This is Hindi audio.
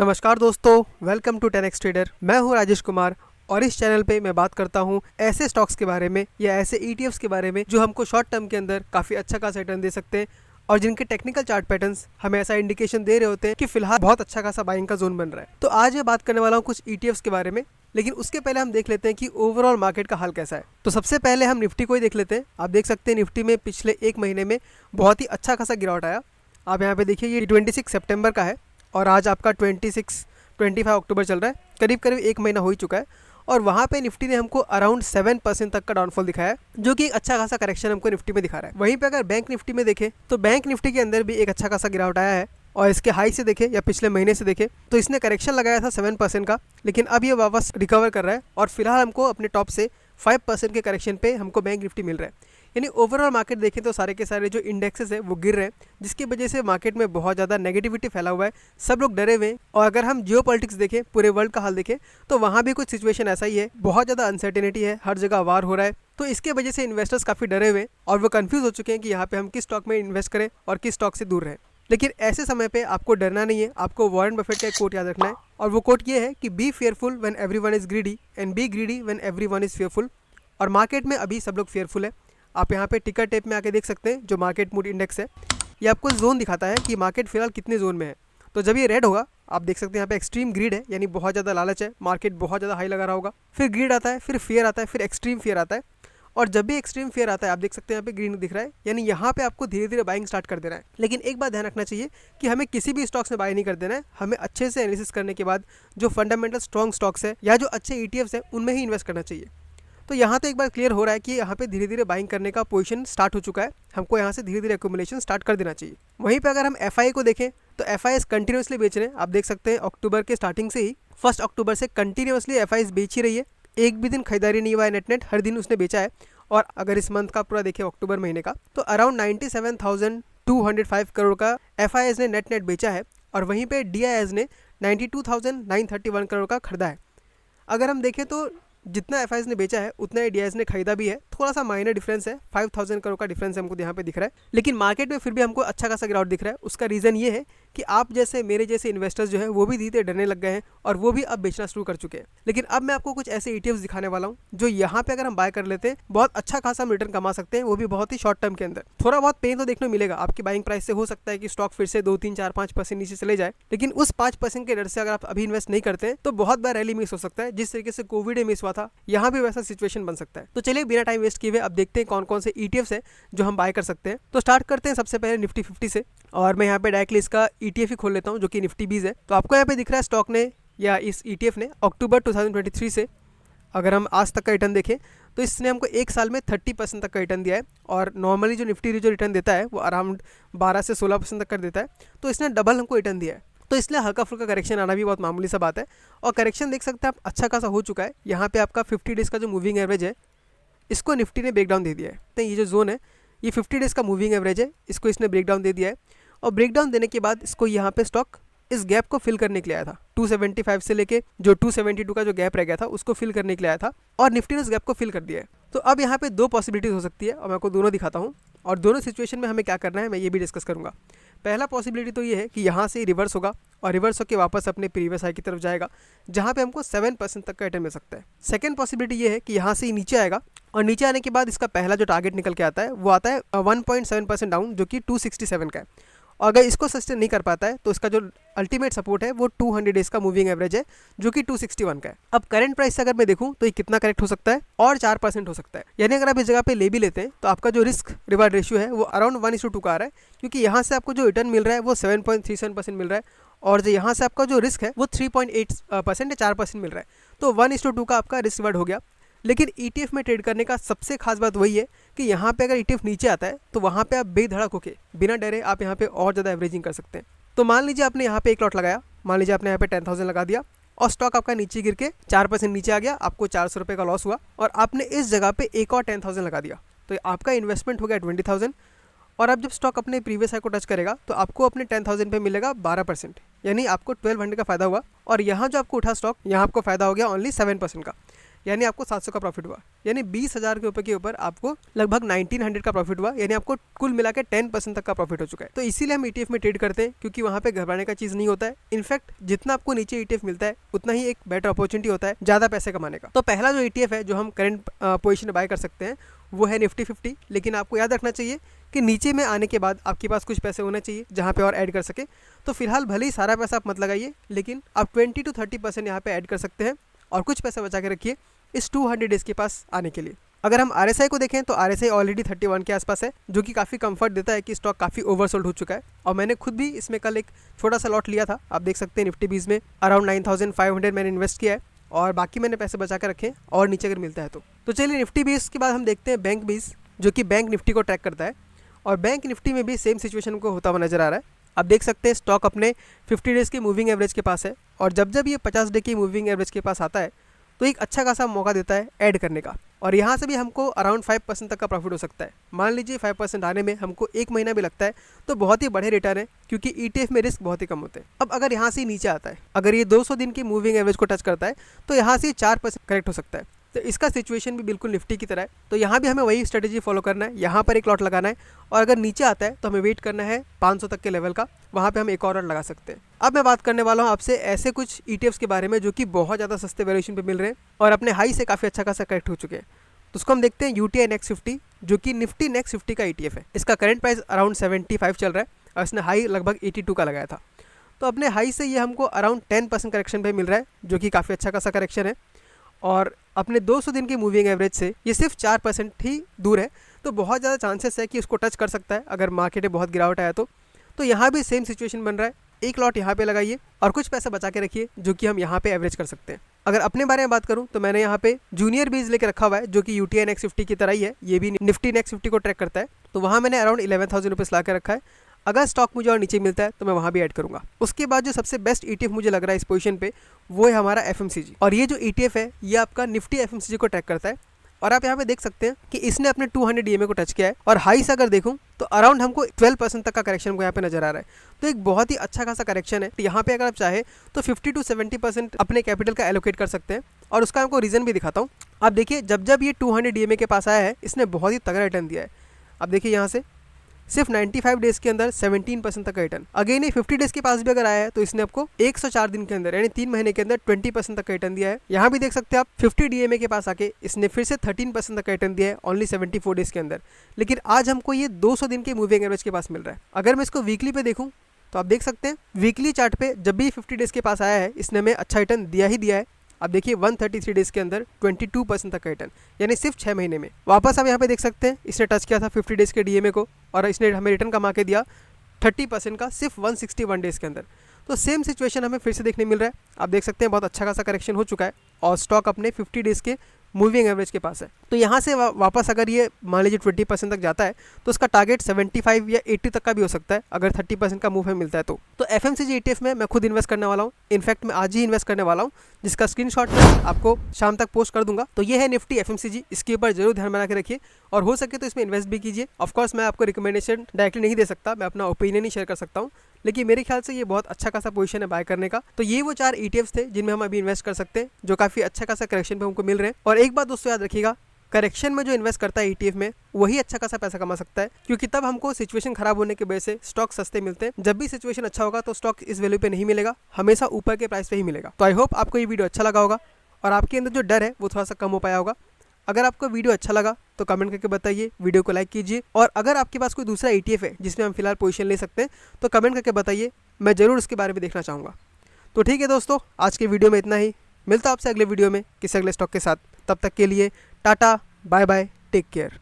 नमस्कार दोस्तों, वेलकम टू 10x ट्रेडर। मैं हूं राजेश कुमार और इस चैनल पे मैं बात करता हूं ऐसे स्टॉक्स के बारे में या ऐसे ETFs के बारे में जो हमको शॉर्ट टर्म के अंदर काफ़ी अच्छा खासा रिटर्न दे सकते हैं और जिनके टेक्निकल चार्ट पैटर्न्स हमें ऐसा इंडिकेशन दे रहे होते हैं कि फिलहाल बहुत अच्छा खासा बाइंग का जोन बन रहा है। तो आज मैं बात करने वाला हूँ कुछ ETFs के बारे में, लेकिन उसके पहले हम देख लेते हैं कि ओवरऑल मार्केट का हाल कैसा है। तो सबसे पहले हम निफ्टी को ही देख लेते हैं। आप देख सकते हैं निफ्टी में पिछले एक महीने में बहुत ही अच्छा खासा गिरावट आया। आप यहाँ पे देखिए, ये 26 सितंबर का है और आज आपका 25 अक्टूबर चल रहा है। करीब करीब एक महीना हो ही चुका है और वहाँ पे निफ्टी ने हमको अराउंड 7% तक का डाउनफॉल दिखाया है, जो कि एक अच्छा खासा करेक्शन हमको निफ्टी में दिखा रहा है। वहीं पे अगर बैंक निफ्टी में देखें तो बैंक निफ्टी के अंदर भी एक अच्छा खासा गिरावट आया है और इसके हाई से देखें या पिछले महीने से देखें तो इसने करेक्शन लगाया था 7% का, लेकिन अब ये वापस रिकवर कर रहा है और फिलहाल हमको अपने टॉप से 5% के करेक्शन पे हमको बैंक निफ्टी मिल रहा है। यानी ओवरऑल मार्केट देखें तो सारे के सारे जो इंडेक्सेस है वो गिर रहे हैं, जिसकी वजह से मार्केट में बहुत ज़्यादा नेगेटिविटी फैला हुआ है। सब लोग डरे हुए हैं और अगर हम जियो पॉलिटिक्स देखें, पूरे वर्ल्ड का हाल देखें तो वहाँ भी कुछ सिचुएशन ऐसा ही है। बहुत ज़्यादा अनसर्टेनिटी है, हर जगह वार हो रहा है, तो इसके वजह से इन्वेस्टर्स काफ़ी डरे हुए हैं और वो कंफ्यूज हो चुके हैं कि यहाँ पे हम किस स्टॉक में इन्वेस्ट करें और किस स्टॉक से दूर रहें। लेकिन ऐसे समय पे आपको डरना नहीं है, आपको वॉरेन बफेट का एक कोट याद रखना है और वो कोट ये है कि B fearful when everyone is greedy and B greedy when everyone is fearful. और मार्केट में अभी सब लोग फेयरफुल है। आप यहाँ पे टिकर टेप में आके देख सकते हैं, जो मार्केट मूड इंडेक्स है, ये आपको जोन दिखाता है कि मार्केट फिलहाल कितने जोन में है। तो जब ये रेड होगा, आप देख सकते हैं यहाँ पे एक्सट्रीम ग्रीड है, यानी बहुत ज़्यादा लालच है, मार्केट बहुत ज़्यादा हाई लगा रहा होगा। फिर ग्रीड आता है, फिर फियर आता है, फिर एक्सट्रीम फियर आता है और जब भी एक्सट्रीम फियर आता है आप देख सकते हैं यहाँ पे ग्रीन दिख रहा है, यानी यहाँ पे आपको धीरे धीरे बाइंग स्टार्ट कर देना है। लेकिन एक बात ध्यान रखना चाहिए कि हमें किसी भी स्टॉक्स में बाय नहीं कर देना है। हमें अच्छे से एनालिसिस करने के बाद जो फंडामेंटल स्ट्रॉन्ग स्टॉक्स है या जो अच्छे ETFs है उनमें ही इन्वेस्ट करना चाहिए। तो यहाँ तो एक बार क्लियर हो रहा है कि यहाँ पे धीरे धीरे बाइंग करने का पोजीशन स्टार्ट हो चुका है। हमको यहाँ से धीरे धीरे एक्यूमुलेशन स्टार्ट कर देना चाहिए। वहीं पे अगर हम FI को देखें तो FIs कंटिन्यूसली बेच रहे हैं। आप देख सकते हैं अक्टूबर के स्टार्टिंग से ही 1 अक्टूबर से कंटिन्यूसली FIs बेच ही रही है। एक भी दिन खरीदारी नहीं हुआ है, नेट हर दिन उसने बेचा है। और अगर इस मंथ का पूरा देखें, अक्टूबर महीने का, तो अराउंड 97,205 करोड़ का FIs ने नेट बेचा है और वहीं पे DIs ने 92,931 करोड़ का खरीदा है। अगर हम देखें तो जितना FIs ने बेचा है उतना ही DIs ने खरीदा भी है। थोड़ा सा माइनर डिफरेंस है, 5,000 करोड़ का डिफरेंस हमको यहाँ पे दिख रहा है, लेकिन मार्केट में फिर भी हमको अच्छा खासा गिरावट दिख रहा है। उसका रीज़न ये है कि आप जैसे मेरे जैसे इन्वेस्टर्स जो है वो भी धीरे डरने लग गए हैं और वो भी अब बेचना शुरू कर चुके हैं। लेकिन अब मैं आपको कुछ ऐसे ETFs दिखाने वाला हूँ जो यहाँ पे अगर हम बाय कर लेते हैं बहुत अच्छा खासा हम रिटर्न कमा सकते हैं, वो भी बहुत ही शॉर्ट टर्म के अंदर। थोड़ा बहुत पेन तो देखने को मिलेगा, आपकी बाइंग प्राइस से हो सकता है कि स्टॉक फिर से 2, 3, 4, 5% नीचे चले जाए, लेकिन उस 5% के डर से अगर आप अभी इन्वेस्ट नहीं करते हैं तो बहुत बार रैली मिस हो सकता है। जिस तरीके से कोविड में मिस हुआ था, यहाँ भी वैसा सिचुएशन बन सकता है। तो चलिए बिना टाइम वेस्ट किए हुए अब देखते हैं कौन कौन से ETFs है जो हम बाय कर सकते हैं। तो स्टार्ट करते हैं सबसे पहले निफ्टी 50 से और मैं यहाँ पे डायरेक्टली इसका ETF ही खोल लेता हूँ जो कि निफ्टी 20 है। तो आपको यहाँ पे दिख रहा है स्टॉक ने या इस ETF ने अक्टूबर 2023 से अगर हम आज तक का रिटर्न देखें तो इसने हमको एक साल में 30% तक का रिटर्न दिया है और नॉर्मली जो निफ्टी जो रिटर्न देता है वो अराउंड 12 से 16% तक कर देता है। तो इसने डबल हमको रिटर्न दिया है, तो इसलिए हल्का फुल्का करेक्शन आना भी बहुत मामूली सा बात है। और करेक्शन देख सकते हैं आप अच्छा खासा हो चुका है। यहाँ पे आपका 50 डेज़ का जो मूविंग एवरेज है इसको निफ्टी ने ब्रेकडाउन दे दिया है। तो ये जो जोन है ये 50 डेज़ का मूविंग एवरेज है, इसको इसने ब्रेकडाउन दे दिया है और ब्रेकडाउन देने के बाद इसको यहाँ पे स्टॉक इस गैप को फिल करने के लिए आया था। 275 से लेके जो 272 का जो गैप रह गया था उसको फिल करने के लिए आया था और निफ्टी ने उस गैप को फिल कर दिया है। तो अब यहाँ पे दो पॉसिबिलिटीज़ हो सकती है और मैं आपको दोनों दिखाता हूँ और दोनों सिचुएशन में हमें क्या करना है मैं ये भी डिस्कस करूँगा। पहला पॉसिबिलिटी तो ये है कि यहाँ से रिवर्स होगा और रिवर्स होकर वापस अपने प्रीवियस हाई की तरफ जाएगा, जहाँ पे हमको 7% तक का रिटर्न मिल सकता है। सेकंड पॉसिबिलिटी ये है कि यहाँ से नीचे आएगा और नीचे आने के बाद इसका पहला जो टारगेट निकल के आता है वो आता है 1.7% डाउन, जो कि 267 का है। और अगर इसको सस्टेन नहीं कर पाता है तो इसका जो अल्टीमेट सपोर्ट है वो 200 डेज का मूविंग एवरेज है जो कि 261 का है। अब करंट प्राइस से अगर मैं देखूं तो ये कितना करेक्ट हो सकता है और 4% हो सकता है। यानी अगर आप इस जगह पे ले भी लेते हैं तो आपका जो रिस्क रिवार्ड रेशियो है वो अराउंड 1:2 का आ रहा है, क्योंकि यहाँ से आपको जो रिटर्न मिल रहा है वो 7.37% मिल रहा है और जो यहाँ से आपका जो रिस्क है वो 3.8% या 4% मिल रहा है। तो 1:2 का आपका रिस्क रिवार्ड हो गया। लेकिन ETF में ट्रेड करने का सबसे खास बात वही है कि यहाँ पे अगर ETF नीचे आता है तो वहाँ पे आप बेधड़क होके बिना डरे आप यहाँ पे और ज़्यादा एवरेजिंग कर सकते हैं। तो मान लीजिए आपने यहाँ पे एक लॉट लगाया, मान लीजिए आपने यहाँ पे 10,000 लगा दिया और स्टॉक आपका नीचे गिर के 4% नीचे आ गया, आपको 400 रुपये का लॉस हुआ और आपने इस जगह पे एक और 10,000 लगा दिया, तो आपका इन्वेस्टमेंट हो गया 20,000। और अब जब स्टॉक अपने प्रीवियस हाई को टच करेगा तो आपको अपने 10,000 पे मिलेगा 12%, यानी आपको 1200 का फायदा हुआ। और यहाँ जो आपको उठा स्टॉक, यहाँ आपको फायदा हो गया ओनली 7% का। यानी आपको 700 का प्रॉफिट हुआ, यानी 20,000 के ऊपर आपको लगभग 1900 का प्रॉफिट हुआ, यानी आपको कुल मिला के 10% तक का प्रॉफिट हो चुका है। तो इसीलिए हम ETF में ट्रेड करते हैं, क्योंकि वहाँ पे घबराने का चीज़ नहीं होता है। इनफैक्ट जितना आपको नीचे ETF मिलता है उतना ही एक बेटर अपॉर्चुनिटी होता है ज़्यादा पैसे कमाने का। तो पहला जो ETF है जो हम करंट पोजीशन में बाय कर सकते हैं वो है निफ्टी 50। लेकिन आपको याद रखना चाहिए कि नीचे में आने के बाद आपके पास कुछ पैसे होने चाहिए जहाँ पे और ऐड कर सके। तो फिलहाल भले ही सारा पैसा आप मत लगाइए, लेकिन आप 20 to 30% यहाँ पे ऐड कर सकते हैं और कुछ पैसा बचा के रखिए इस 200 डेज़ के पास आने के लिए। अगर हम RSI को देखें तो RSI ऑलरेडी 31 के आसपास है, जो कि काफ़ी कंफर्ट देता है कि स्टॉक काफ़ी ओवरसोल्ड हो चुका है। और मैंने खुद भी इसमें कल एक छोटा सा लॉट लिया था, आप देख सकते हैं निफ्टी 20 में अराउंड 9500 मैंने इन्वेस्ट किया है और बाकी मैंने पैसे बचा कर रखे और नीचे अगर मिलता है तो चलिए निफ्टी 20 के बाद हम देखते हैं बैंक 20, जो कि बैंक निफ्टी को ट्रैक करता है। और बैंक निफ्टी में भी सेम सिचुएशन को होता हुआ नजर आ रहा है। आप देख सकते हैं स्टॉक अपने 50 डेज़ के मूविंग एवरेज के पास है और जब ये 50 डे की मूविंग एवरेज के पास आता है तो एक अच्छा खासा मौका देता है ऐड करने का। और यहाँ से भी हमको अराउंड 5% तक का प्रॉफिट हो सकता है। मान लीजिए 5% आने में हमको 1 महीना भी लगता है तो बहुत ही बड़े रिटर्न है, क्योंकि ETF में रिस्क बहुत ही कम होते हैं। अब अगर यहाँ से नीचे आता है, अगर ये 200 दिन की मूविंग एवरेज को टच करता है तो यहाँ से 4% करेक्ट हो सकता है। तो इसका सिचुएशन भी बिल्कुल निफ्टी की तरह है। तो यहाँ भी हमें वही स्ट्रेटेजी फॉलो करना है, यहाँ पर एक लॉट लगाना है और अगर नीचे आता है तो हमें वेट करना है 500 तक के लेवल का, वहाँ पे हम एक और लगा सकते हैं। अब मैं बात करने वाला हूँ आपसे ऐसे कुछ ETFs के बारे में जो कि बहुत ज़्यादा सस्ते वैल्यूएशन पे मिल रहे हैं और अपने हाई से काफ़ी अच्छा खासा करेक्ट हो चुके हैं। तो उसको हम देखते हैं UTI नेक्स्ट 50, जो कि निफ्टी नेक्स्ट 50 का ETF है। इसका करंट प्राइस अराउंड 75 चल रहा है और इसने हाई लगभग 82 का लगाया था। तो अपने हाई से ये हमको अराउंड 10% करेक्शन पे मिल रहा है, जो कि काफ़ी अच्छा खासा करेक्शन है। और अपने 200 दिन की मूविंग एवरेज से ये सिर्फ 4% ही दूर है। तो बहुत ज़्यादा चांसेस है कि उसको टच कर सकता है अगर मार्केट में बहुत गिरावट आया तो यहाँ भी सेम सिचुएशन बन रहा है। एक लॉट यहाँ पे लगाइए और कुछ पैसा बचा के रखिए, जो कि हम यहाँ पे एवरेज कर सकते हैं। अगर अपने बारे में बात करूँ तो मैंने यहाँ पे जूनियर बीज लेकर रखा हुआ है, जो कि UTI नेक्स्ट 50 की तरह ही है। ये भी निफ्टी नेक्स्ट 50 को ट्रैक करता है। तो वहाँ मैंने अराउंड 11,000 रुपीज़ ला कर रखा है। अगर स्टॉक मुझे और नीचे मिलता है तो मैं वहाँ भी ऐड करूँगा। उसके बाद जो सबसे बेस्ट ETF मुझे लग रहा है इस पोजीशन पे वो है हमारा FMCG। और ये जो ETF है ये आपका निफ्टी FMCG को ट्रैक करता है। और आप यहाँ पे देख सकते हैं कि इसने अपने 200 DMA को टच किया है और हाई से अगर देखूँ तो अराउंड हमको 12% तक का करेक्शन को यहाँ पे नजर आ रहा है। तो एक बहुत ही अच्छा खासा करेक्शन है। तो यहाँ पे अगर आप चाहे तो 50 to 70% अपने कैपिटल का एलोकेट कर सकते हैं। और उसका आपको रीज़न भी दिखाता हूँ। आप देखिए जब ये 200 DMA के पास आया है इसने बहुत ही तगड़ा रिटर्न दिया है। आप देखिए यहाँ से सिर्फ 95 डेज़ के अंदर 17% तक का रिटर्न। अगेन ये 50 डेज़ के पास भी अगर आया है तो इसने आपको 104 दिन के अंदर यानी 3 महीने के अंदर 20% तक का रिटर्न दिया है। यहाँ भी देख सकते हैं आप 50 DMA के पास आके इसने फिर से 13% तक का रिटर्न दिया है ओनली 74 डेज़ के अंदर। लेकिन आज हमको ये 200 दिन के मूविंग एवरेज के पास मिल रहा है। अगर मैं इसको वीकली पे देखूँ तो आप देख सकते हैं वीकली चार्ट पे जब भी 50 डेज़ के पास आया है इसने हमें अच्छा रिटर्न दिया ही दिया है। आप देखिए 133 डेज़ के अंदर 22% तक का रिटर्न, यानी सिर्फ 6 महीने में। वापस आप यहाँ पे देख सकते हैं इसने टच किया था 50 डेज़ के DMA को और इसने हमें रिटर्न कमा के दिया 30% का सिर्फ 161 डेज़ के अंदर। तो सेम सिचुएशन हमें फिर से देखने मिल रहा है। आप देख सकते हैं बहुत अच्छा खासा करेक्शन हो चुका है और स्टॉक अपने 50 डेज़ के मूविंग एवरेज के पास है। तो यहाँ से वापस अगर ये मान लीजिए 20% तक जाता है तो उसका टारगेट 75 या 80 तक का भी हो सकता है अगर 30% का मूव मिलता है तो FMCG ETF में मैं खुद इन्वेस्ट करने वाला हूँ। इनफैक्ट मैं आज ही इन्वेस्ट करने वाला हूँ, जिसका स्क्रीनशॉट मैं आपको शाम तक पोस्ट कर दूंगा। तो ये है निफ्टी FMCG, इसके ऊपर जरूर ध्यान बना के रखिए और हो सके तो इसमें इन्वेस्ट भी कीजिए। ऑफकोर्स मैं आपको रिकमेंडेशन डायरेक्टली नहीं दे सकता, मैं अपना ओपिनियन ही शेयर कर सकता हूँ, लेकिन मेरे ख्याल से ये बहुत अच्छा खासा पोजीशन है बाय करने का। तो ये वो 4 ETFs थे जिनमें हम अभी इन्वेस्ट कर सकते हैं, जो काफ़ी अच्छा खासा करेक्शन पे हमको मिल रहे हैं। और एक बात दोस्तों याद रखिएगा, करेक्शन में जो इन्वेस्ट करता है ETF में वही अच्छा खासा पैसा कमा सकता है, क्योंकि तब हमको सिचुएशन खराब होने की वजह से स्टॉक सस्ते मिलते हैं। जब भी सिचुएशन अच्छा होगा तो स्टॉक इस वैल्यू पे नहीं मिलेगा, हमेशा ऊपर के प्राइस पे ही मिलेगा। तो आई होप आपको ये वीडियो अच्छा लगा होगा और आपके अंदर जो डर है वो थोड़ा सा कम हो पाया होगा। अगर आपको वीडियो अच्छा लगा तो कमेंट करके बताइए, वीडियो को लाइक कीजिए और अगर आपके पास कोई दूसरा ETF है जिसमें हम फिलहाल पोजीशन ले सकते हैं तो कमेंट करके बताइए, मैं ज़रूर उसके बारे में देखना चाहूँगा। तो ठीक है दोस्तों, आज के वीडियो में इतना ही। मिलता हूं आपसे अगले वीडियो में किसी अगले स्टॉक के साथ। तब तक के लिए tata, bye bye, take care.